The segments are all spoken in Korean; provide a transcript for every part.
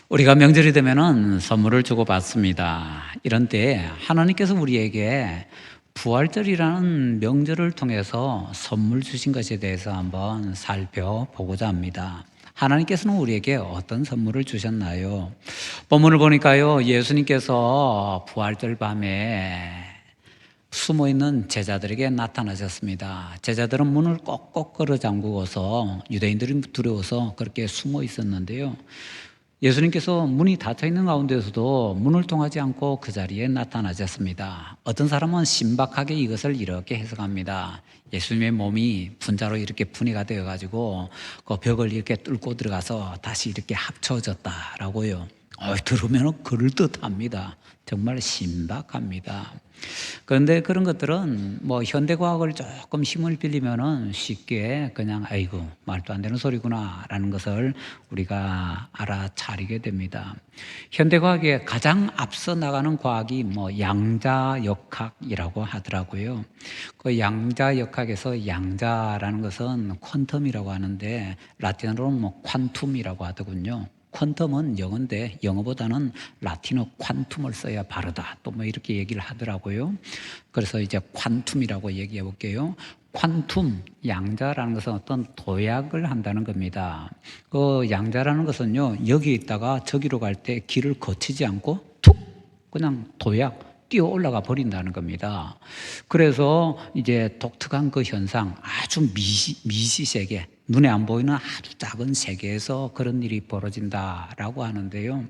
우리가 명절이 되면은 선물을 주고 받습니다. 이런 때 하나님께서 우리에게 부활절이라는 명절을 통해서 선물 주신 것에 대해서 한번 살펴보고자 합니다. 하나님께서는 우리에게 어떤 선물을 주셨나요? 본문을 보니까요, 예수님께서 부활절 밤에 숨어 있는 제자들에게 나타나셨습니다. 제자들은 문을 꼭꼭 걸어 잠그고서 유대인들이 두려워서 그렇게 숨어 있었는데요. 예수님께서 문이 닫혀 있는 가운데서도 문을 통하지 않고 그 자리에 나타나셨습니다. 어떤 사람은 신박하게 이것을 이렇게 해석합니다. 예수님의 몸이 분자로 이렇게 분해가 되어가지고 그 벽을 이렇게 뚫고 들어가서 다시 이렇게 합쳐졌다라고요. 들으면 그럴 듯합니다. 정말 신박합니다. 그런데 그런 것들은 뭐 현대과학을 조금 힘을 빌리면은 쉽게 그냥 아이고 말도 안 되는 소리구나라는 것을 우리가 알아차리게 됩니다. 현대과학에 가장 앞서 나가는 과학이 뭐 양자역학이라고 하더라고요. 그 양자역학에서 양자라는 것은 퀀텀이라고 하는데 라틴어로는 뭐 퀀툼이라고 하더군요. 퀀텀은 영어인데 영어보다는 라틴어 퀀툼을 써야 바르다. 또 뭐 이렇게 얘기를 하더라고요. 그래서 이제 퀀툼이라고 얘기해 볼게요. 퀀툼, 양자라는 것은 어떤 도약을 한다는 겁니다. 그 양자라는 것은요, 여기 있다가 저기로 갈 때 길을 거치지 않고 툭! 그냥 도약, 뛰어 올라가 버린다는 겁니다. 그래서 이제 독특한 그 현상, 아주 미시세계, 눈에 안 보이는 아주 작은 세계에서 그런 일이 벌어진다라고 하는데요.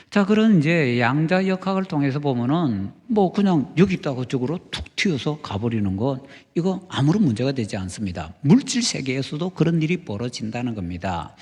자, 그런 이제 양자역학을 통해서 보면은 뭐 그냥 여기 있다가 저쪽으로 툭 튀어서 가버리는 것, 이거 아무런 문제가 되지 않습니다. 물질 세계에서도 그런 일이 벌어진다는 겁니다.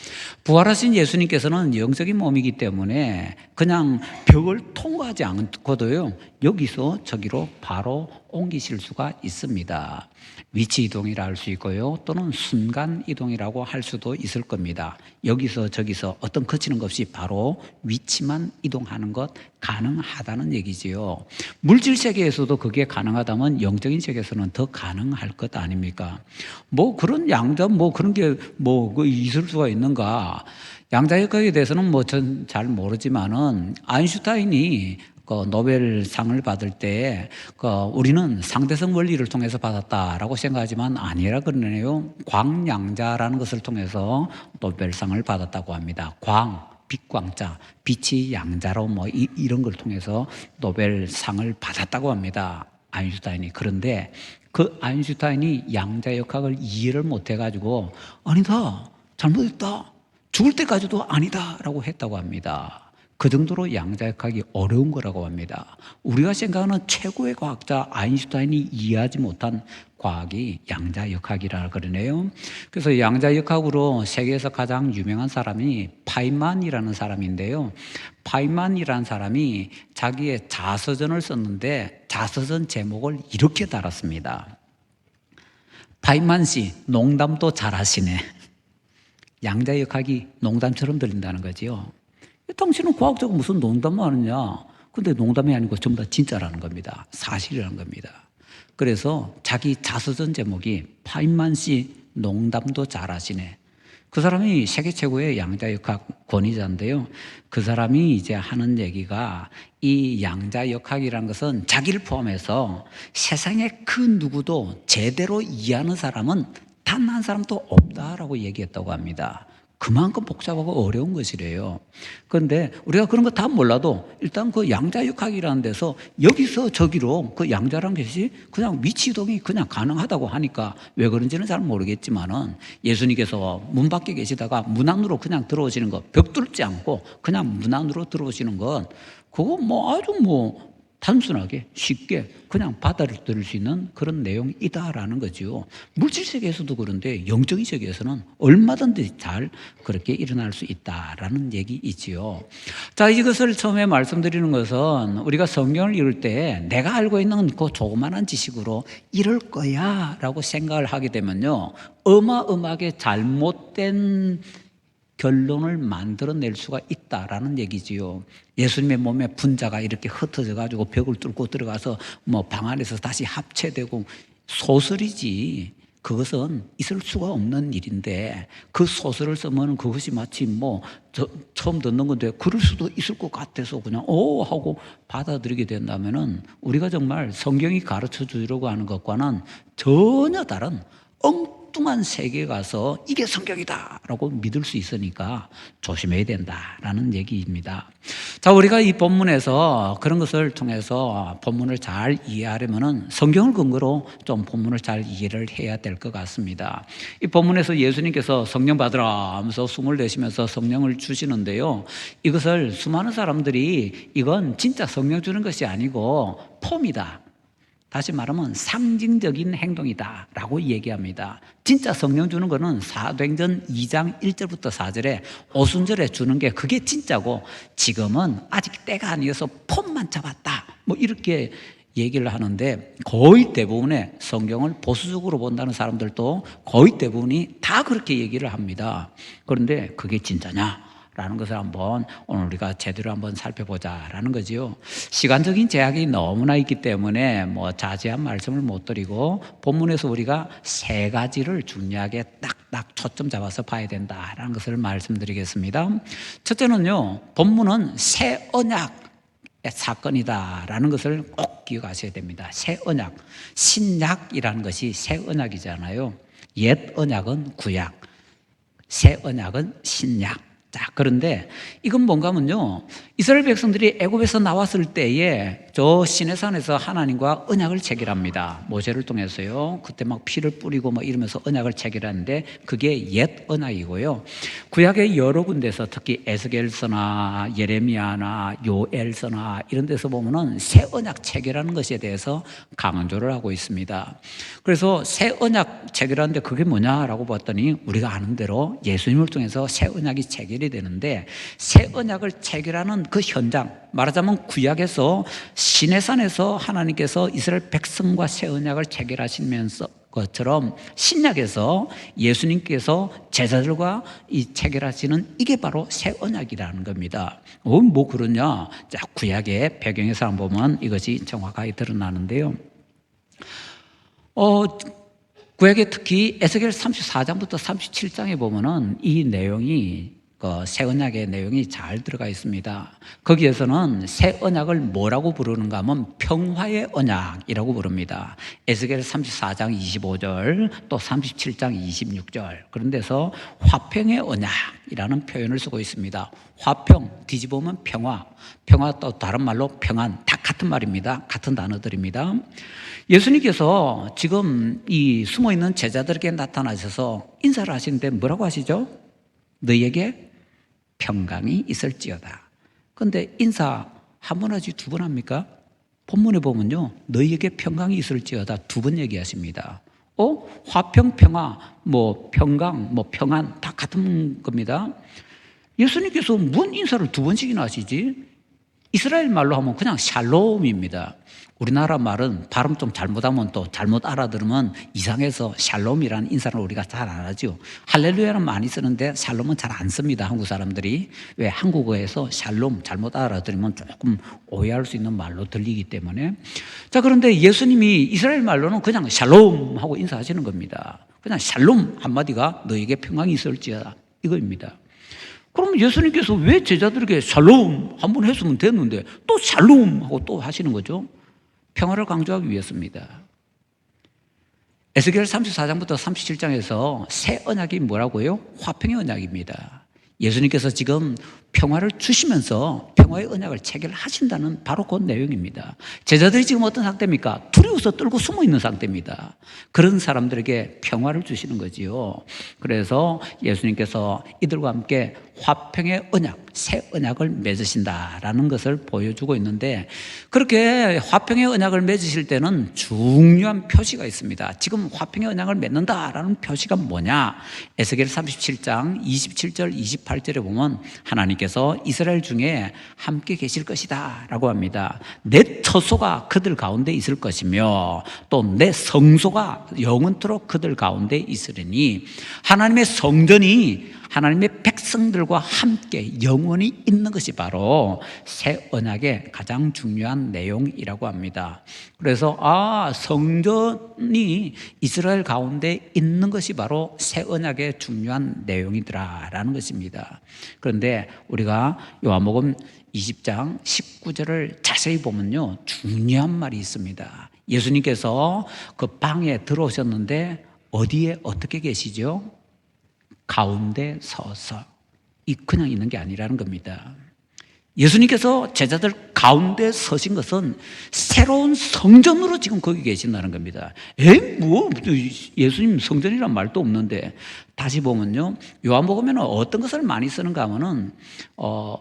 부활하신 예수님께서는 영적인 몸이기 때문에 그냥 벽을 통과하지 않고도요, 여기서 저기로 바로 옮기실 수가 있습니다. 위치 이동이라 할 수 있고요, 또는 순간 이동이라고 할 수도 있을 겁니다. 여기서 저기서 어떤 거치는 것 없이 바로 위치만 이동하는 것 가능하다는 얘기지요. 물질 세계에서도 그게 가능하다면 영적인 세계에서는 더 가능할 것 아닙니까? 뭐 그런 양자 뭐 그런 게 뭐 있을 수가 있는가? 양자역학에 대해서는 뭐 전 잘 모르지만은 아인슈타인이 그 노벨상을 받을 때 우리는 상대성 원리를 통해서 받았다라고 생각하지만 아니라 그러네요. 광양자라는 것을 통해서 노벨상을 받았다고 합니다. 빛광자, 빛이 양자로 뭐 이런 걸 통해서 노벨상을 받았다고 합니다. 아인슈타인이. 그런데 그 아인슈타인이 양자역학을 이해를 못해가지고 아니다, 잘못했다, 죽을 때까지도 아니다라고 했다고 합니다. 그 정도로 양자역학이 어려운 거라고 합니다. 우리가 생각하는 최고의 과학자 아인슈타인이 이해하지 못한 과학이 양자역학이라 그러네요. 그래서 양자역학으로 세계에서 가장 유명한 사람이 파이만이라는 사람인데요. 파이만이라는 사람이 자기의 자서전을 썼는데 자서전 제목을 이렇게 달았습니다. 파이만 씨, 농담도 잘하시네. 양자역학이 농담처럼 들린다는 거지요. 당신은 과학자가 무슨 농담만 하느냐? 근데 농담이 아니고 전부 다 진짜라는 겁니다. 사실이라는 겁니다. 그래서 자기 자서전 제목이 파인만 씨 농담도 잘하시네. 그 사람이 세계 최고의 양자역학 권위자인데요. 그 사람이 이제 하는 얘기가 이 양자역학이라는 것은 자기를 포함해서 세상에 그 누구도 제대로 이해하는 사람은 단 한 사람도 없다라고 얘기했다고 합니다. 그만큼 복잡하고 어려운 것이래요. 그런데 우리가 그런 거 다 몰라도 일단 그 양자역학이라는 데서 여기서 저기로 그 양자라는 것이 그냥 위치 이동이 그냥 가능하다고 하니까 왜 그런지는 잘 모르겠지만은 예수님께서 문 밖에 계시다가 문 안으로 그냥 들어오시는 것, 벽 뚫지 않고 그냥 문 안으로 들어오시는 건 그거 뭐 아주 뭐 단순하게 쉽게 그냥 받아들일 수 있는 그런 내용이다라는 거죠. 물질 세계에서도 그런데 영적인 세계에서는 얼마든지 잘 그렇게 일어날 수 있다라는 얘기이지요. 자, 이것을 처음에 말씀드리는 것은 우리가 성경을 읽을 때 내가 알고 있는 그 조그만한 지식으로 이럴 거야라고 생각을 하게 되면요, 어마어마하게 잘못된 결론을 만들어낼 수가 있다라는 얘기지요. 예수님의 몸에 분자가 이렇게 흩어져 가지고 벽을 뚫고 들어가서 뭐 방 안에서 다시 합체되고 소설이지. 그것은 있을 수가 없는 일인데 그 소설을 쓰면 그것이 마치 처음 듣는 건데 그럴 수도 있을 것 같아서 그냥 하고 받아들이게 된다면은 우리가 정말 성경이 가르쳐 주려고 하는 것과는 전혀 다른 엉뚱한 세계에 가서 이게 성경이다라고 믿을 수 있으니까 조심해야 된다라는 얘기입니다. 자, 우리가 이 본문에서 그런 것을 통해서 본문을 잘 이해하려면은 성경을 근거로 좀 본문을 잘 이해를 해야 될 것 같습니다. 이 본문에서 예수님께서 성령 받으라 하면서 숨을 내쉬면서 성령을 주시는데요. 이것을 수많은 사람들이 이건 진짜 성령 주는 것이 아니고 폼이다, 다시 말하면 상징적인 행동이다라고 얘기합니다. 진짜 성령 주는 거는 사도행전 2장 1절부터 4절에 오순절에 주는 게 그게 진짜고, 지금은 아직 때가 아니어서 폼만 잡았다 이렇게 얘기를 하는데, 거의 대부분의 성경을 보수적으로 본다는 사람들도 거의 대부분이 다 그렇게 얘기를 합니다. 그런데 그게 진짜냐? 라는 것을 한번 오늘 우리가 제대로 한번 살펴보자라는 거지요. 시간적인 제약이 너무나 있기 때문에 자세한 말씀을 못 드리고 본문에서 우리가 세 가지를 중요하게 딱딱 초점 잡아서 봐야 된다라는 것을 말씀드리겠습니다. 첫째는요, 본문은 새 언약 사건이다라는 것을 꼭 기억하셔야 됩니다. 새 언약, 신약이라는 것이 새 언약이잖아요. 옛 언약은 구약, 새 언약은 신약. 자, 그런데 이건 뭔가 하면요, 이스라엘 백성들이 애굽에서 나왔을 때에 저 시내산에서 하나님과 언약을 체결합니다. 모세를 통해서요. 그때 막 피를 뿌리고 이러면서 언약을 체결하는데 그게 옛 언약이고요. 구약의 여러 군데서 특히 에스겔서나 예레미야나 요엘서나 이런 데서 보면은 새 언약 체결하는 것에 대해서 강조를 하고 있습니다. 그래서 새 언약 체결하는데 그게 뭐냐라고 봤더니 우리가 아는 대로 예수님을 통해서 새 언약이 체결이 되는데, 새 언약을 체결하는 그 현장, 말하자면 구약에서 시내산에서 하나님께서 이스라엘 백성과 새 언약을 체결하시면서 것처럼 신약에서 예수님께서 제자들과 이 체결하시는 이게 바로 새 언약이라는 겁니다. 그러냐? 자, 구약의 배경에서 한번 보면 이것이 정확하게 드러나는데요. 구약에 특히 에스겔 34장부터 37장에 보면은 이 내용이 새 언약의 내용이 잘 들어가 있습니다. 거기에서는 새 언약을 뭐라고 부르는가 하면 평화의 언약이라고 부릅니다. 에스겔 34장 25절 또 37장 26절 그런 데서 화평의 언약이라는 표현을 쓰고 있습니다. 화평, 뒤집으면 평화, 평화 또 다른 말로 평안, 다 같은 말입니다. 같은 단어들입니다. 예수님께서 지금 이 숨어있는 제자들에게 나타나셔서 인사를 하시는데 뭐라고 하시죠? 너희에게 평강이 있을지어다. 그런데 인사 한 번 하지 두 번 합니까? 본문에 보면요, 너희에게 평강이 있을지어다 두 번 얘기하십니다. 화평, 평화, 평강, 평안 다 같은 겁니다. 예수님께서 뭔 인사를 두 번씩이나 하시지? 이스라엘 말로 하면 그냥 샬롬입니다. 우리나라 말은 발음 좀 잘못하면 또 잘못 알아들으면 이상해서 샬롬이라는 인사를 우리가 잘 안 하죠. 할렐루야는 많이 쓰는데 샬롬은 잘 안 씁니다, 한국 사람들이. 왜? 한국어에서 샬롬 잘못 알아들으면 조금 오해할 수 있는 말로 들리기 때문에. 자, 그런데 예수님이 이스라엘 말로는 그냥 샬롬 하고 인사하시는 겁니다. 그냥 샬롬 한마디가 너에게 평강이 있을지어다 이거입니다. 그럼 예수님께서 왜 제자들에게 샬롬 한번 했으면 됐는데 또 샬롬 하고 또 하시는 거죠? 평화를 강조하기 위해서입니다. 에스겔 34장부터 37장에서 새 언약이 뭐라고요? 화평의 언약입니다. 예수님께서 지금 평화를 주시면서 평화의 언약을 체결하신다는 바로 그 내용입니다. 제자들이 지금 어떤 상태입니까? 두려워서 떨고 숨어 있는 상태입니다. 그런 사람들에게 평화를 주시는 거지요. 그래서 예수님께서 이들과 함께 화평의 언약, 새 언약을 맺으신다라는 것을 보여주고 있는데, 그렇게 화평의 언약을 맺으실 때는 중요한 표시가 있습니다. 지금 화평의 언약을 맺는다라는 표시가 뭐냐? 에스겔 37장 27절 28절에 보면 하나님께서 하나님께서 이스라엘 중에 함께 계실 것이다 라고 합니다. 내 처소가 그들 가운데 있을 것이며 또 내 성소가 영원토록 그들 가운데 있으리니 하나님의 성전이 하나님의 백성들과 함께 영원히 있는 것이 바로 새 언약의 가장 중요한 내용이라고 합니다. 그래서 성전이 이스라엘 가운데 있는 것이 바로 새 언약의 중요한 내용이더라라는 것입니다. 그런데 우리가 요한복음 20장 19절을 자세히 보면요, 중요한 말이 있습니다. 예수님께서 그 방에 들어오셨는데 어디에 어떻게 계시죠? 가운데 서서 그냥 있는 게 아니라는 겁니다. 예수님께서 제자들 가운데 서신 것은 새로운 성전으로 지금 거기 계신다는 겁니다. 예수님 성전이란 말도 없는데. 다시 보면요, 요한복음에는 어떤 것을 많이 쓰는가 하면은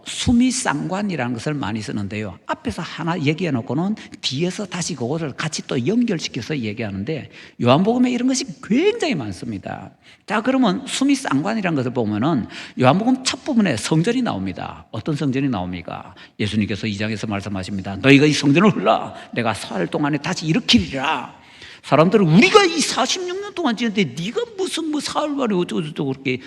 수미상관이라는 것을 많이 쓰는데요, 앞에서 하나 얘기해 놓고는 뒤에서 다시 그것을 같이 또 연결시켜서 얘기하는데 요한복음에 이런 것이 굉장히 많습니다. 자, 그러면 수미상관이라는 것을 보면은 요한복음 첫 부분에 성전이 나옵니다. 어떤 성전이 나옵니까? 예수님께서 2장에서 말씀하십니다. 너희가 이 성전을 헐라 내가 사흘 동안에 다시 일으키리라. 사람들은 우리가 이 46년 동안 지었는데 네가 무슨 사흘 만에 어쩌고저쩌고 그렇게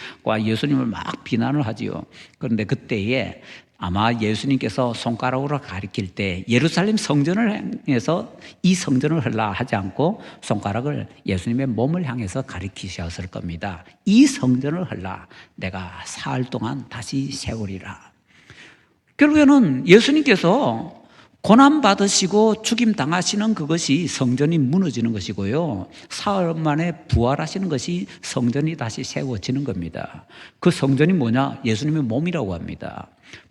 예수님을 막 비난을 하지요. 그런데 그때에 아마 예수님께서 손가락으로 가리킬 때 예루살렘 성전을 향해서 이 성전을 헐라 하지 않고 손가락을 예수님의 몸을 향해서 가리키셨을 겁니다. 이 성전을 헐라 내가 사흘 동안 다시 세우리라. 결국에는 예수님께서 고난받으시고 죽임 당하시는 그것이 성전이 무너지는 것이고요, 사흘 만에 부활하시는 것이 성전이 다시 세워지는 겁니다. 그 성전이 뭐냐? 예수님의 몸이라고 합니다.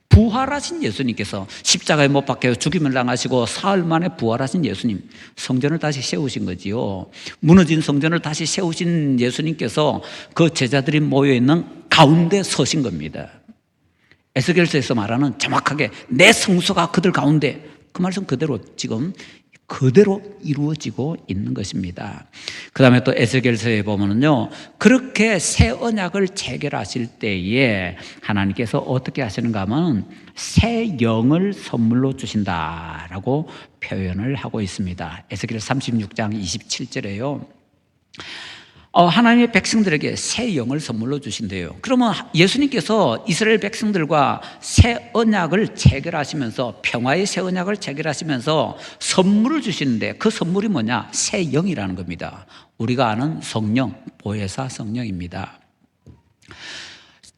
부활하신 예수님께서 십자가에 못 박혀 죽임을 당하시고 사흘 만에 부활하신 예수님, 성전을 다시 세우신 거지요. 무너진 성전을 다시 세우신 예수님께서 그 제자들이 모여있는 가운데 서신 겁니다. 에스겔서에서 말하는 정확하게 내 성소가 그들 가운데, 그 말씀 그대로 지금 그대로 이루어지고 있는 것입니다. 그 다음에 또 에스겔서에 보면은요, 그렇게 새 언약을 체결하실 때에 하나님께서 어떻게 하시는가 하면 새 영을 선물로 주신다라고 표현을 하고 있습니다. 에스겔 36장 27절에요. 하나님의 백성들에게 새 영을 선물로 주신대요. 그러면 예수님께서 이스라엘 백성들과 새 언약을 체결하시면서, 평화의 새 언약을 체결하시면서 선물을 주시는데 그 선물이 뭐냐? 새 영이라는 겁니다. 우리가 아는 성령, 보혜사 성령입니다.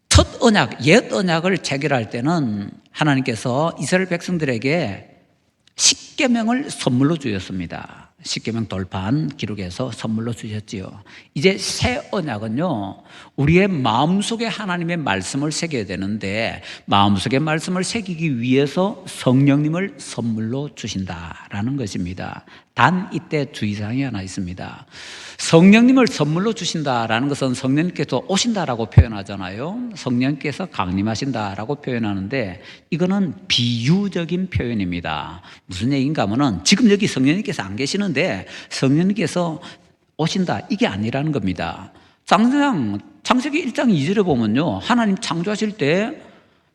첫 언약, 옛 언약을 체결할 때는 하나님께서 이스라엘 백성들에게 십계명을 선물로 주셨습니다. 십계명 돌판 기록해서 선물로 주셨지요. 이제 새 언약은요, 우리의 마음속에 하나님의 말씀을 새겨야 되는데 마음속에 말씀을 새기기 위해서 성령님을 선물로 주신다라는 것입니다. 단 이때 주의사항이 하나 있습니다. 성령님을 선물로 주신다라는 것은 성령님께서 오신다라고 표현하잖아요. 성령님께서 강림하신다라고 표현하는데 이거는 비유적인 표현입니다. 무슨 얘기인가 하면은 지금 여기 성령님께서 안 계시는데 성령님께서 오신다, 이게 아니라는 겁니다. 창세기 1장 2절에 보면요, 하나님 창조하실 때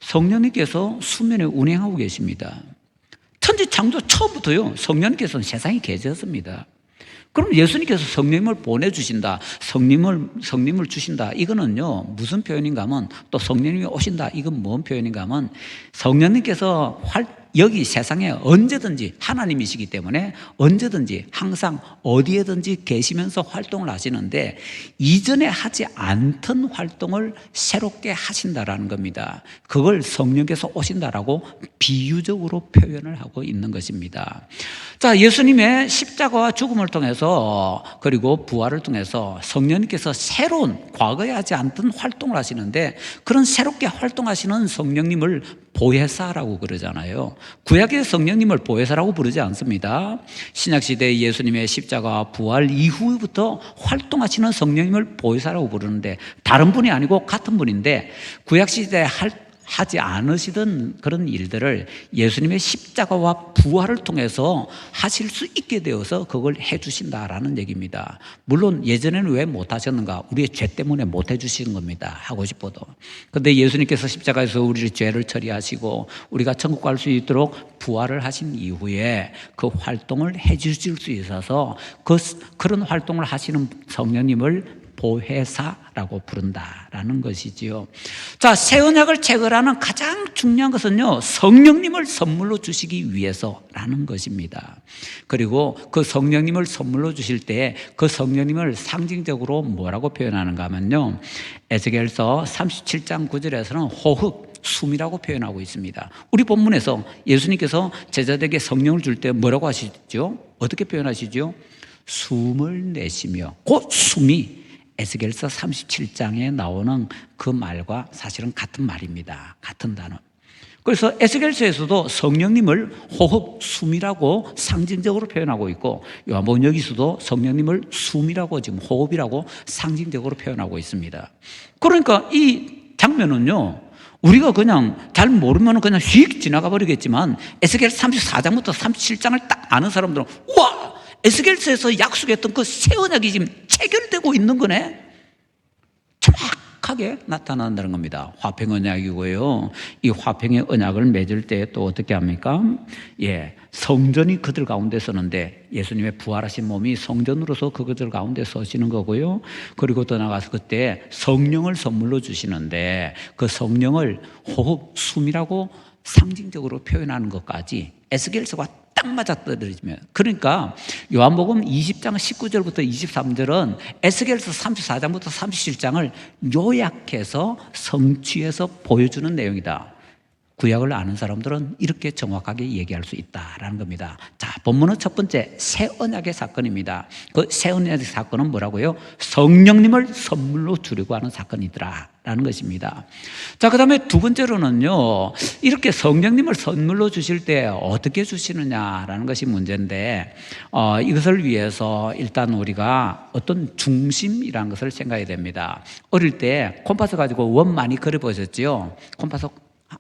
성령님께서 수면에 운행하고 계십니다. 천지 창조 처음부터요, 성령님께서는 세상에 계셨습니다. 그럼 예수님께서 성령님을 보내주신다, 성령님을 주신다, 이거는요 무슨 표현인가 하면, 또 성령님이 오신다, 이건 뭔 표현인가 하면, 성령님께서 여기 세상에 언제든지 하나님이시기 때문에 언제든지 항상 어디에든지 계시면서 활동을 하시는데 이전에 하지 않던 활동을 새롭게 하신다라는 겁니다. 그걸 성령께서 오신다라고 비유적으로 표현을 하고 있는 것입니다. 자, 예수님의 십자가와 죽음을 통해서 그리고 부활을 통해서 성령님께서 새로운, 과거에 하지 않던 활동을 하시는데 그런 새롭게 활동하시는 성령님을 보혜사라고 그러잖아요. 구약의 성령님을 보혜사라고 부르지 않습니다. 신약시대의 예수님의 십자가와 부활 이후부터 활동하시는 성령님을 보혜사라고 부르는데 다른 분이 아니고 같은 분인데, 구약시대에 하지 않으시던 그런 일들을 예수님의 십자가와 부활을 통해서 하실 수 있게 되어서 그걸 해주신다라는 얘기입니다. 물론 예전에는 왜 못하셨는가? 우리의 죄 때문에 못해주신 겁니다. 하고 싶어도. 그런데 예수님께서 십자가에서 우리의 죄를 처리하시고 우리가 천국 갈 수 있도록 부활을 하신 이후에 그 활동을 해주실 수 있어서 그런 활동을 하시는 성령님을 보혜사라고 부른다라는 것이지요. 자, 새 언약을 체결하는 가장 중요한 것은요, 성령님을 선물로 주시기 위해서라는 것입니다. 그리고 그 성령님을 선물로 주실 때 그 성령님을 상징적으로 뭐라고 표현하는가 하면요, 에스겔서 37장 9절에서는 호흡, 숨이라고 표현하고 있습니다. 우리 본문에서 예수님께서 제자들에게 성령을 줄 때 뭐라고 하시죠? 어떻게 표현하시죠? 숨을 내쉬며, 그 숨이 에스겔서 37장에 나오는 그 말과 사실은 같은 말입니다. 같은 단어. 그래서 에스겔서에서도 성령님을 호흡, 숨이라고 상징적으로 표현하고 있고, 요한복음 여기서도 성령님을 숨이라고, 지금 호흡이라고 상징적으로 표현하고 있습니다. 그러니까 이 장면은요, 우리가 그냥 잘 모르면 그냥 휙 지나가 버리겠지만, 에스겔 34장부터 37장을 딱 아는 사람들은, 우와! 에스겔서에서 약속했던 그 새 언약이 지금 체결되고 있는 거네? 정확하게 나타난다는 겁니다. 화평 언약이고요. 이 화평의 언약을 맺을 때 또 어떻게 합니까? 성전이 그들 가운데 서는데, 예수님의 부활하신 몸이 성전으로서 그들 가운데 서시는 거고요. 그리고 더 나가서 그때 성령을 선물로 주시는데, 그 성령을 호흡, 숨이라고 상징적으로 표현하는 것까지 에스겔서가 딱 맞아떨어지면, 그러니까 요한복음 20장 19절부터 23절은 에스겔서 34장부터 37장을 요약해서 성취해서 보여주는 내용이다. 구약을 아는 사람들은 이렇게 정확하게 얘기할 수 있다라는 겁니다. 자, 본문은 첫 번째 새 언약의 사건입니다. 그 새 언약의 사건은 뭐라고요? 성령님을 선물로 주려고 하는 사건이더라 라는 것입니다. 자, 그 다음에 두 번째로는요, 이렇게 성령님을 선물로 주실 때 어떻게 주시느냐라는 것이 문제인데, 이것을 위해서 일단 우리가 어떤 중심이라는 것을 생각해야 됩니다. 어릴 때 콤파스 가지고 원 많이 그려보셨죠? 콤파스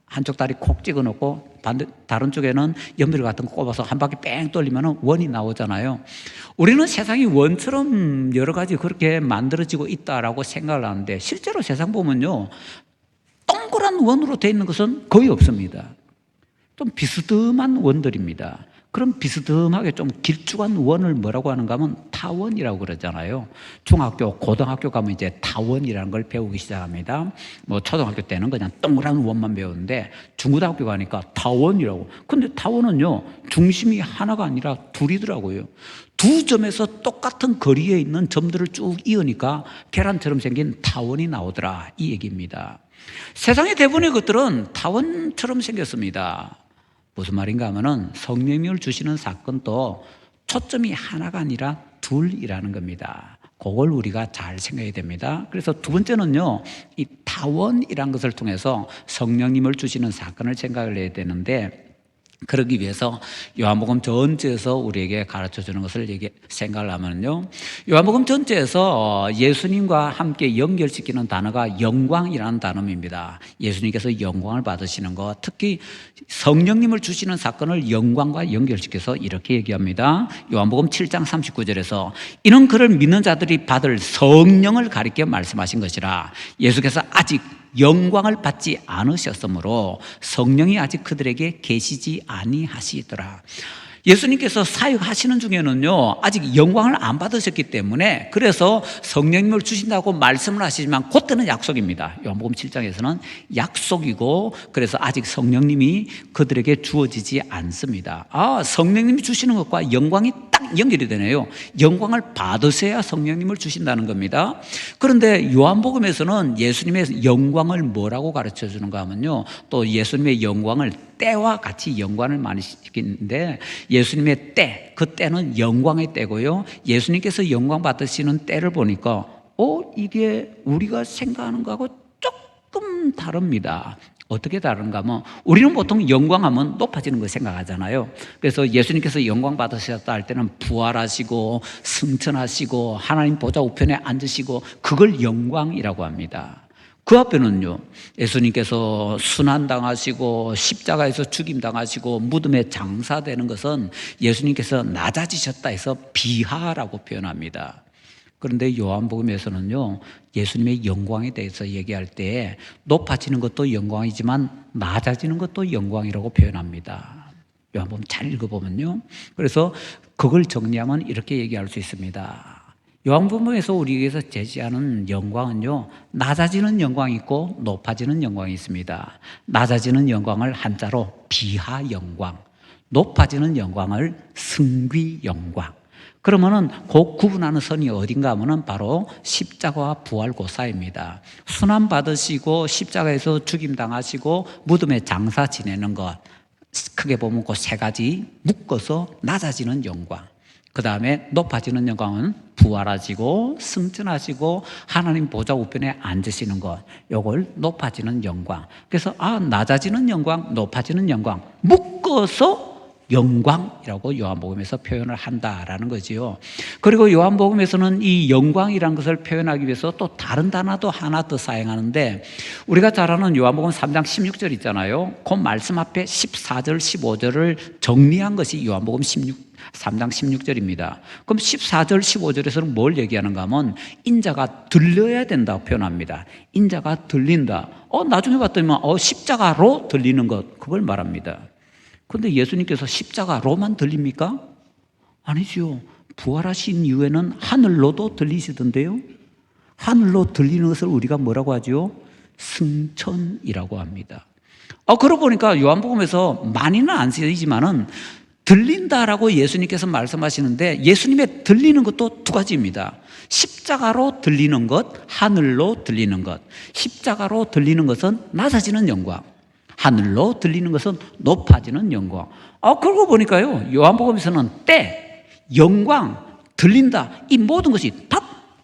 한쪽 다리 콕 찍어 놓고 다른 쪽에는 연필 같은 거 꼽아서 한 바퀴 뺑 돌리면 원이 나오잖아요. 우리는 세상이 원처럼 여러 가지 그렇게 만들어지고 있다라고 생각을 하는데, 실제로 세상 보면요, 동그란 원으로 되어 있는 것은 거의 없습니다. 좀 비스듬한 원들입니다. 그럼 비스듬하게 좀 길쭉한 원을 뭐라고 하는가 하면 타원이라고 그러잖아요. 중학교, 고등학교 가면 이제 타원이라는 걸 배우기 시작합니다. 뭐 초등학교 때는 그냥 동그란 원만 배우는데, 중고등학교 가니까 타원이라고. 근데 타원은요, 중심이 하나가 아니라 둘이더라고요. 두 점에서 똑같은 거리에 있는 점들을 쭉 이으니까 계란처럼 생긴 타원이 나오더라, 이 얘기입니다. 세상의 대부분의 것들은 타원처럼 생겼습니다. 무슨 말인가 하면은 성령님을 주시는 사건도 초점이 하나가 아니라 둘이라는 겁니다. 그걸 우리가 잘 생각해야 됩니다. 그래서 두 번째는요, 이 타원이라는 것을 통해서 성령님을 주시는 사건을 생각을 해야 되는데, 그러기 위해서 요한복음 전체에서 우리에게 가르쳐주는 것을 생각을 하면요, 요한복음 전체에서 예수님과 함께 연결시키는 단어가 영광이라는 단어입니다. 예수님께서 영광을 받으시는 것, 특히 성령님을 주시는 사건을 영광과 연결시켜서 이렇게 얘기합니다. 요한복음 7장 39절에서 이는 그를 믿는 자들이 받을 성령을 가리켜 말씀하신 것이라. 예수께서 아직 영광을 받지 않으셨으므로 성령이 아직 그들에게 계시지 아니하시더라. 예수님께서 사역하시는 중에는요, 아직 영광을 안 받으셨기 때문에, 그래서 성령님을 주신다고 말씀을 하시지만 그때는 약속입니다. 요한복음 7장에서는 약속이고, 그래서 아직 성령님이 그들에게 주어지지 않습니다. 성령님이 주시는 것과 영광이 딱 연결이 되네요. 영광을 받으셔야 성령님을 주신다는 겁니다. 그런데 요한복음에서는 예수님의 영광을 뭐라고 가르쳐 주는가 하면요, 또 예수님의 영광을 때와 같이 연관을 많이 시키는데, 예수님의 때, 그 때는 영광의 때고요, 예수님께서 영광 받으시는 때를 보니까 이게 우리가 생각하는 거하고 조금 다릅니다. 어떻게 다른가 하면, 우리는 보통 영광하면 높아지는 걸 생각하잖아요. 그래서 예수님께서 영광 받으셨다 할 때는 부활하시고 승천하시고 하나님 보좌 우편에 앉으시고, 그걸 영광이라고 합니다. 그 앞에는요, 예수님께서 순환당하시고 십자가에서 죽임당하시고 무덤에 장사되는 것은 예수님께서 낮아지셨다 해서 비하라고 표현합니다. 그런데 요한복음에서는요, 예수님의 영광에 대해서 얘기할 때 높아지는 것도 영광이지만 낮아지는 것도 영광이라고 표현합니다. 요한복음 잘 읽어보면요. 그래서 그걸 정리하면 이렇게 얘기할 수 있습니다. 요한복음에서 우리에게서 제시하는 영광은요, 낮아지는 영광이 있고 높아지는 영광이 있습니다. 낮아지는 영광을 한자로 비하 영광, 높아지는 영광을 승귀 영광. 그러면은 그 구분하는 선이 어딘가 하면은 바로 십자가와 부활 그 사이입니다. 순환 받으시고 십자가에서 죽임 당하시고 무덤에 장사 지내는 것, 크게 보면 그 세 가지 묶어서 낮아지는 영광. 그 다음에 높아지는 영광은 부활하시고 승천하시고 하나님 보좌 우편에 앉으시는 것, 요걸 높아지는 영광. 그래서 낮아지는 영광, 높아지는 영광 묶어서 영광이라고 요한복음에서 표현을 한다라는 거지요. 그리고 요한복음에서는 이 영광이라는 것을 표현하기 위해서 또 다른 단어도 하나 더 사용하는데, 우리가 잘 아는 요한복음 3장 16절 있잖아요. 그 말씀 앞에 14절 15절을 정리한 것이 요한복음 3장 16절입니다. 그럼 14절 15절에서는 뭘 얘기하는가 하면 인자가 들려야 된다고 표현합니다. 인자가 들린다. 나중에 봤더니 십자가로 들리는 것, 그걸 말합니다. 그런데 예수님께서 십자가로만 들립니까? 아니죠. 부활하신 이후에는 하늘로도 들리시던데요. 하늘로 들리는 것을 우리가 뭐라고 하죠? 승천이라고 합니다. 그러고 보니까 요한복음에서 많이는 안 쓰이지만은 들린다라고 예수님께서 말씀하시는데, 예수님의 들리는 것도 두 가지입니다. 십자가로 들리는 것, 하늘로 들리는 것. 십자가로 들리는 것은 낮아지는 영광, 하늘로 들리는 것은 높아지는 영광. 그러고 보니까요, 요한복음에서는 때, 영광, 들린다, 이 모든 것이 다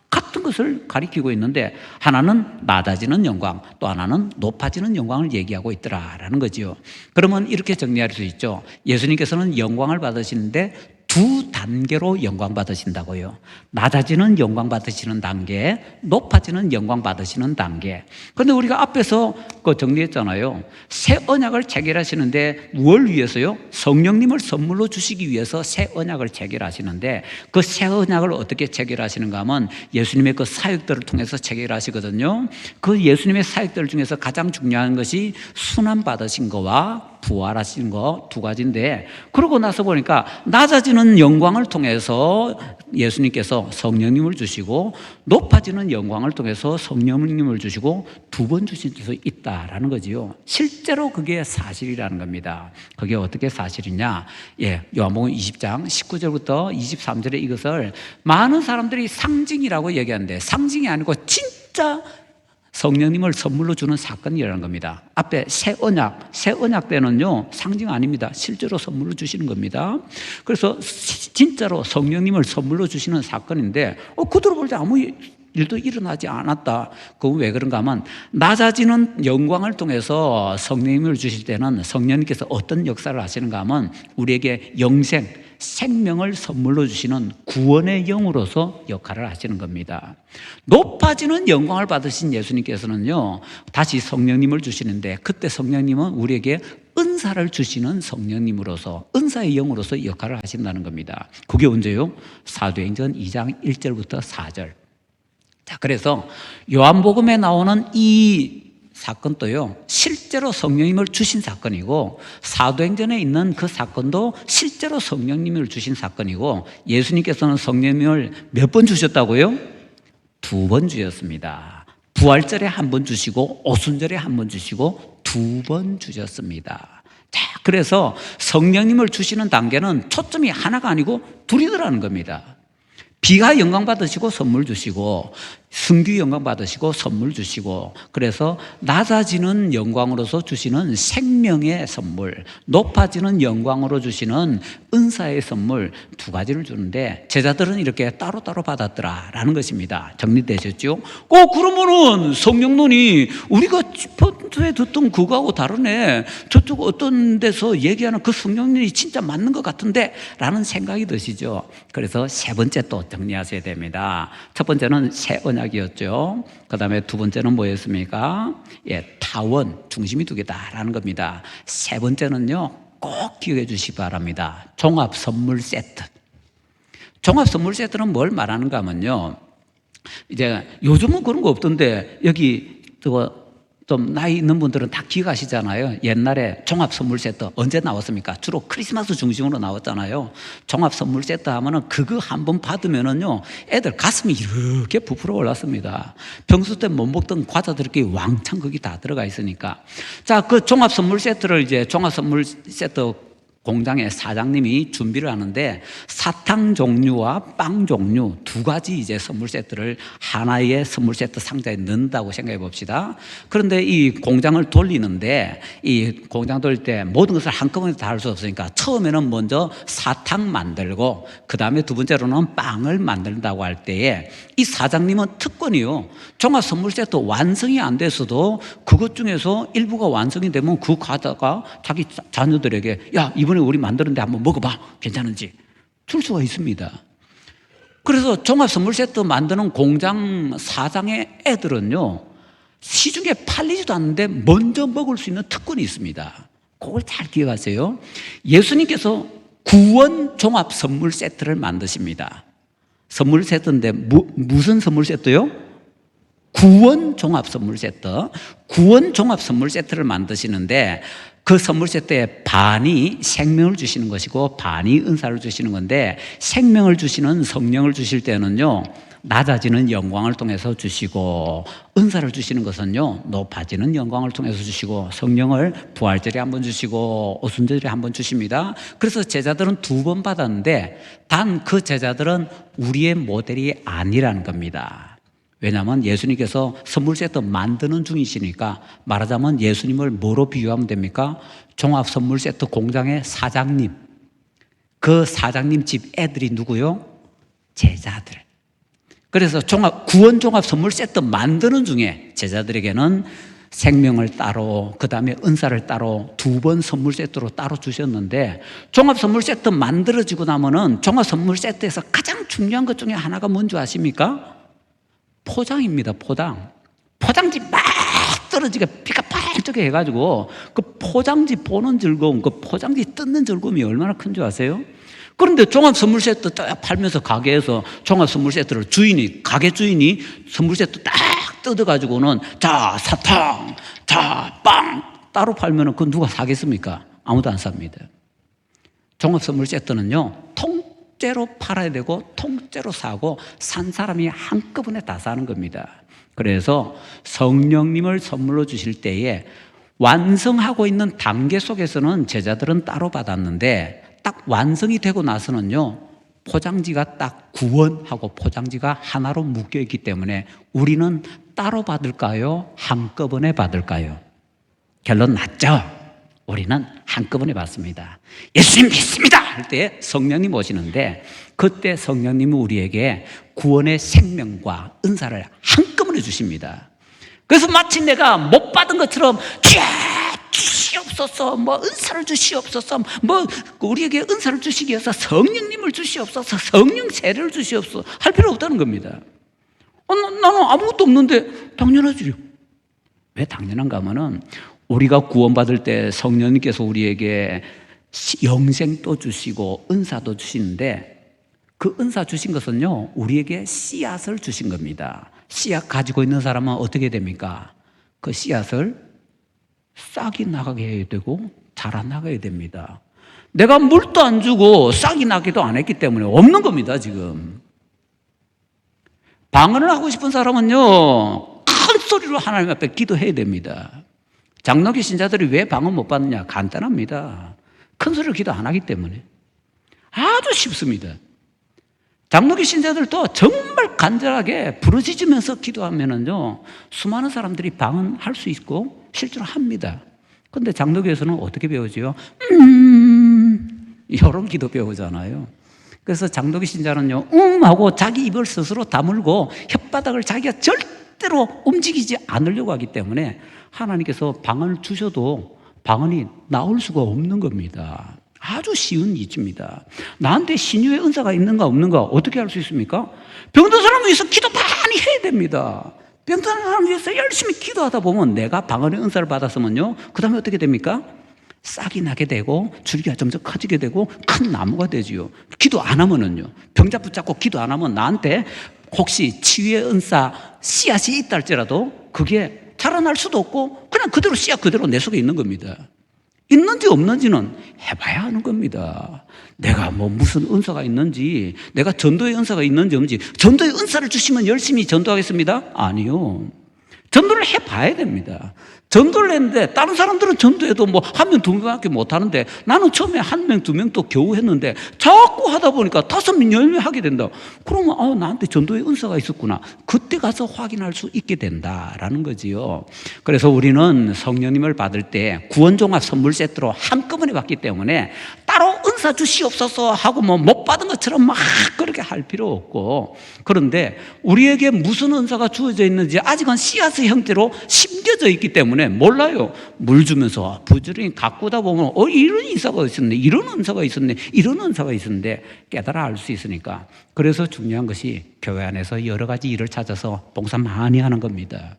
같은 것을 가리키고 있는데, 하나는 낮아지는 영광, 또 하나는 높아지는 영광을 얘기하고 있더라라는 거죠. 그러면 이렇게 정리할 수 있죠. 예수님께서는 영광을 받으시는데 두 단계로 영광 받으신다고요. 낮아지는 영광 받으시는 단계, 높아지는 영광 받으시는 단계. 그런데 우리가 앞에서 정리했잖아요. 새 언약을 체결하시는데 뭘 위해서요? 성령님을 선물로 주시기 위해서 새 언약을 체결하시는데, 그 새 언약을 어떻게 체결하시는가 하면 예수님의 그 사역들을 통해서 체결하시거든요. 그 예수님의 사역들 중에서 가장 중요한 것이 순환 받으신 거와 부활하신 거 두 가지인데, 그러고 나서 보니까 낮아지는 영광을 통해서 예수님께서 성령님을 주시고, 높아지는 영광을 통해서 성령님을 주시고 두 번 주신 수 있다라는 거지요. 실제로 그게 사실이라는 겁니다. 그게 어떻게 사실이냐? 요한복음 20장 19절부터 23절에 이것을 많은 사람들이 상징이라고 얘기하는데, 상징이 아니고 진짜 성령님을 선물로 주는 사건이라는 겁니다. 앞에 새 언약 때는요, 상징 아닙니다. 실제로 선물로 주시는 겁니다. 그래서 진짜로 성령님을 선물로 주시는 사건인데, 그대로 볼 때 아무 일도 일어나지 않았다. 그건 왜 그런가 하면, 낮아지는 영광을 통해서 성령님을 주실 때는 성령님께서 어떤 역사를 하시는가 하면, 우리에게 영생, 생명을 선물로 주시는 구원의 영으로서 역할을 하시는 겁니다. 높아지는 영광을 받으신 예수님께서는요, 다시 성령님을 주시는데, 그때 성령님은 우리에게 은사를 주시는 성령님으로서, 은사의 영으로서 역할을 하신다는 겁니다. 그게 언제요? 사도행전 2장 1절부터 4절. 자, 그래서 요한복음에 나오는 이 사건도요, 실제로 성령님을 주신 사건이고, 사도행전에 있는 그 사건도 실제로 성령님을 주신 사건이고, 예수님께서는 성령님을 몇 번 주셨다고요? 2번 주셨습니다. 부활절에 1번 주시고, 오순절에 1번 주시고, 2번 주셨습니다. 자, 그래서 성령님을 주시는 단계는 초점이 하나가 아니고 둘이더라는 겁니다. 비가 영광 받으시고 선물 주시고, 승귀 영광 받으시고 선물 주시고, 그래서 낮아지는 영광으로서 주시는 생명의 선물, 높아지는 영광으로 주시는 은사의 선물, 두 가지를 주는데, 제자들은 이렇게 따로따로 받았더라라는 것입니다. 정리되셨죠? 그러면은 성령론이 우리가 평소에 듣던 그거하고 다르네, 저쪽 어떤 데서 얘기하는 그 성령론이 진짜 맞는 것 같은데 라는 생각이 드시죠? 그래서 세 번째 또 정리하셔야 됩니다. 첫 번째는 새 언약 신약이었죠. 그 다음에 두 번째는 뭐였습니까? 예, 타원, 중심이 두 개다라는 겁니다. 세 번째는요, 꼭 기억해 주시기 바랍니다. 종합 선물 세트. 종합 선물 세트는 뭘 말하는가 하면요, 이제 요즘은 그런 거 없던데, 여기 좀 나이 있는 분들은 다 기억하시잖아요. 옛날에 종합 선물 세트 언제 나왔습니까? 주로 크리스마스 중심으로 나왔잖아요. 종합 선물 세트 하면은 그거 한번 받으면은요, 애들 가슴이 이렇게 부풀어 올랐습니다. 평소 때 못 먹던 과자들이 왕창 거기 다 들어가 있으니까. 자, 그 종합 선물 세트를 이제 종합 선물 세트 공장의 사장님이 준비를 하는데, 사탕 종류와 빵 종류 두 가지 이제 선물 세트를 하나의 선물 세트 상자에 넣는다고 생각해 봅시다. 그런데 이 공장을 돌리는데, 이 공장 돌릴 때 모든 것을 한꺼번에 다 할 수 없으니까 처음에는 먼저 사탕 만들고, 그 다음에 두 번째로는 빵을 만든다고 할 때에 이 사장님은 특권이요, 종합 선물 세트 완성이 안 돼서도 그것 중에서 일부가 완성이 되면 그 과자가 자기 자녀들에게, 야, 이번에 우리 만드는데 한번 먹어봐, 괜찮은지 줄 수가 있습니다. 그래서 종합 선물 세트 만드는 공장 사장의 애들은요, 시중에 팔리지도 않는데 먼저 먹을 수 있는 특권이 있습니다. 그걸 잘 기억하세요. 예수님께서 구원 종합 선물 세트를 만드십니다. 선물 세트인데 무슨 선물 세트요? 구원 종합 선물 세트. 구원 종합 선물 세트를 만드시는데, 그 선물 세트의 반이 생명을 주시는 것이고 반이 은사를 주시는 건데, 생명을 주시는 성령을 주실 때는요, 낮아지는 영광을 통해서 주시고, 은사를 주시는 것은요, 높아지는 영광을 통해서 주시고, 성령을 부활절에 한번 주시고 오순절에 한번 주십니다. 그래서 제자들은 두 번 받았는데 단 그 제자들은 우리의 모델이 아니라는 겁니다. 왜냐하면 예수님께서 선물 세트 만드는 중이시니까. 말하자면 예수님을 뭐로 비유하면 됩니까? 종합 선물 세트 공장의 사장님. 그 사장님 집 애들이 누구요? 제자들. 그래서 구원 종합 선물 세트 만드는 중에 제자들에게는 생명을 따로, 그 다음에 은사를 따로 두 번 선물 세트로 따로 주셨는데, 종합 선물 세트 만들어지고 나면은 종합 선물 세트에서 가장 중요한 것 중에 하나가 뭔지 아십니까? 포장입니다. 포장지 막 떨어지게 피가 반짝게 해가지고 그 포장지 보는 즐거움, 그 포장지 뜯는 즐거움이 얼마나 큰 줄 아세요? 그런데 종합 선물 세트 딱 팔면서 가게에서 종합 선물 세트를 가게 주인이 선물 세트 딱 뜯어가지고는, 자, 사탕, 자, 빵 따로 팔면은 그건 누가 사겠습니까? 아무도 안 삽니다. 종합 선물 세트는요, 통째로 팔아야 되고 통째로 사고, 산 사람이 한꺼번에 다 사는 겁니다. 그래서 성령님을 선물로 주실 때에 완성하고 있는 단계 속에서는 제자들은 따로 받았는데, 딱 완성이 되고 나서는요, 포장지가 딱 구원하고 포장지가 하나로 묶여 있기 때문에 우리는 따로 받을까요? 한꺼번에 받을까요? 결론 났죠? 우리는 한꺼번에 받습니다. 예수님 믿습니다 할 때 성령님 오시는데, 그때 성령님은 우리에게 구원의 생명과 은사를 한꺼번에 주십니다. 그래서 마치 내가 못 받은 것처럼 주시옵소서, 은사를 주시옵소서, 우리에게 은사를 주시기 위해서 성령님을 주시옵소서, 성령 세례를 주시옵소서 할 필요 없다는 겁니다. 나는 아무것도 없는데 당연하지. 왜 당연한가 하면은, 우리가 구원받을 때 성령님께서 우리에게 영생도 주시고 은사도 주시는데, 그 은사 주신 것은요, 우리에게 씨앗을 주신 겁니다. 씨앗 가지고 있는 사람은 어떻게 됩니까? 그 씨앗을 싹이 나가게 해야 되고 자라나가야 됩니다. 내가 물도 안 주고 싹이 나기도 안 했기 때문에 없는 겁니다. 지금 방언을 하고 싶은 사람은요, 큰 소리로 하나님 앞에 기도해야 됩니다. 장로교 신자들이 왜 방언 못 받느냐? 간단합니다. 큰 소리로 기도 안 하기 때문에. 아주 쉽습니다. 장로교 신자들도 정말 간절하게 부르짖으면서 기도하면은요, 수많은 사람들이 방언할 수 있고 실제로 합니다. 그런데 장로교에서는 어떻게 배우지요? 이런 기도 배우잖아요. 그래서 장로교 신자는요, 하고 자기 입을 스스로 다물고 혓바닥을 자기가 절대로 움직이지 않으려고 하기 때문에 하나님께서 방언을 주셔도 방언이 나올 수가 없는 겁니다. 아주 쉬운 이치입니다. 나한테 신유의 은사가 있는가 없는가 어떻게 알 수 있습니까? 병든 사람 위해서 기도 많이 해야 됩니다. 병든 사람 위해서 열심히 기도하다 보면 내가 방언의 은사를 받았으면요, 그 다음에 어떻게 됩니까? 싹이 나게 되고 줄기가 점점 커지게 되고 큰 나무가 되지요. 기도 안 하면은요, 병자 붙잡고 기도 안 하면 나한테 혹시 치유의 은사 씨앗이 있다 할지라도 그게 자라날 수도 없고 그냥 그대로 씨앗 그대로 내 속에 있는 겁니다. 있는지 없는지는 해봐야 하는 겁니다. 내가 뭐 무슨 은사가 있는지, 내가 전도의 은사가 있는지 없는지. 전도의 은사를 주시면 열심히 전도하겠습니다? 아니요. 전도를 해봐야 됩니다. 전도를 했는데 다른 사람들은 전도해도 뭐 한 명, 두 명밖에 못하는데 나는 처음에 한 명, 두 명도 겨우 했는데 자꾸 하다 보니까 5명, 10명 하게 된다. 그러면 나한테 전도의 은사가 있었구나. 그때 가서 확인할 수 있게 된다라는 거지요. 그래서 우리는 성령님을 받을 때 구원종합 선물 세트로 한꺼번에 받기 때문에 따로 은사 주시옵소서 하고 뭐 못 받은 것처럼 막 그렇게 할 필요 없고, 그런데 우리에게 무슨 은사가 주어져 있는지 아직은 씨앗의 형태로 심겨져 있기 때문에 몰라요. 물 주면서 부지런히 가꾸다 보면 이런 은사가 있었네, 이런 은사가 있었네, 이런 은사가 있었는데 깨달아 알 수 있으니까. 그래서 중요한 것이 교회 안에서 여러 가지 일을 찾아서 봉사 많이 하는 겁니다.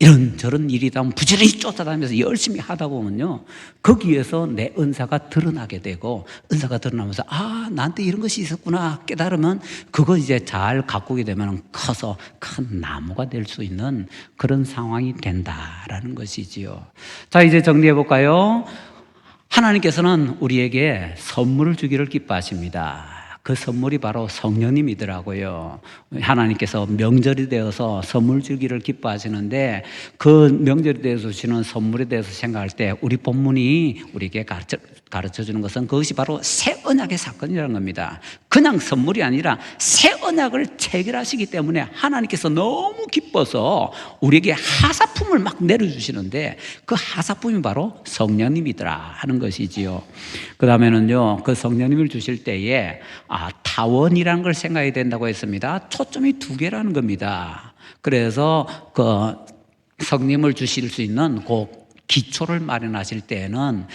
이런저런 일이다 보면 부지런히 쫓아다니면서 열심히 하다 보면요, 거기에서 내 은사가 드러나게 되고, 은사가 드러나면서 나한테 이런 것이 있었구나 깨달으면 그거 이제 잘 가꾸게 되면 커서 큰 나무가 될 수 있는 그런 상황이 된다라는 것이지요. 자, 이제 정리해 볼까요? 하나님께서는 우리에게 선물을 주기를 기뻐하십니다. 그 선물이 바로 성령님이더라고요. 하나님께서 명절이 되어서 선물 주기를 기뻐하시는데, 그 명절이 되어서 주시는 선물에 대해서 생각할 때 우리 본문이 우리에게 가르쳐 주는 것은 그것이 바로 새 언약의 사건이라는 겁니다. 그냥 선물이 아니라 새 언약을 체결하시기 때문에 하나님께서 너무 기뻐서 우리에게 하사품을 막 내려주시는데, 그 하사품이 바로 성령님이더라 하는 것이지요. 그 다음에는요, 그 성령님을 주실 때에 타원이라는 걸 생각해야 된다고 했습니다. 초점이 2개라는 겁니다. 그래서 그 성령님을 주실 수 있는 그 기초를 마련하실 때에는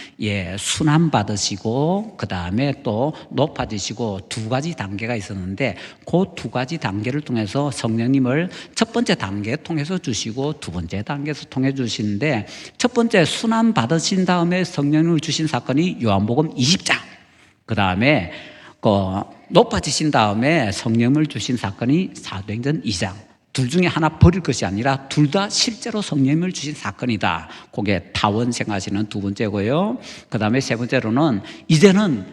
순환 받으시고 그 다음에 또 높아지시고 2가지 단계가 있었는데, 그 2가지 단계를 통해서 성령님을 첫 번째 단계 통해서 주시고 2번째 단계에서 통해 주시는데, 첫 번째 순환 받으신 다음에 성령님을 주신 사건이 요한복음 20장, 그 다음에 높아지신 다음에 성령을 주신 사건이 사도행전 2장. 둘 중에 하나 버릴 것이 아니라 둘 다 실제로 성령을 주신 사건이다. 그게 타원 생각하시는 2번째고요. 그 다음에 3번째로는 이제는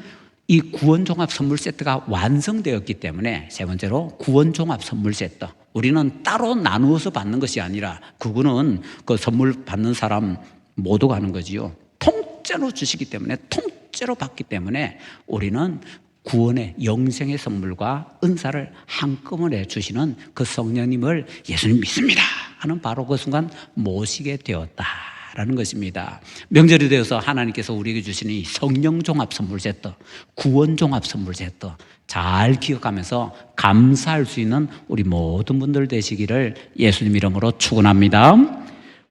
이 구원종합 선물 세트가 완성되었기 때문에 3번째로 구원종합 선물 세트. 우리는 따로 나누어서 받는 것이 아니라 그거는 그 선물 받는 사람 모두가 하는 거지요. 통째로 주시기 때문에, 통째로 받기 때문에 우리는 구원의 영생의 선물과 은사를 한꺼번에 주시는 그 성령님을 예수님 믿습니다 하는 바로 그 순간 모시게 되었다라는 것입니다. 명절이 되어서 하나님께서 우리에게 주시는 이 성령 종합 선물 세트, 구원 종합 선물 세트 잘 기억하면서 감사할 수 있는 우리 모든 분들 되시기를 예수님 이름으로 축원합니다.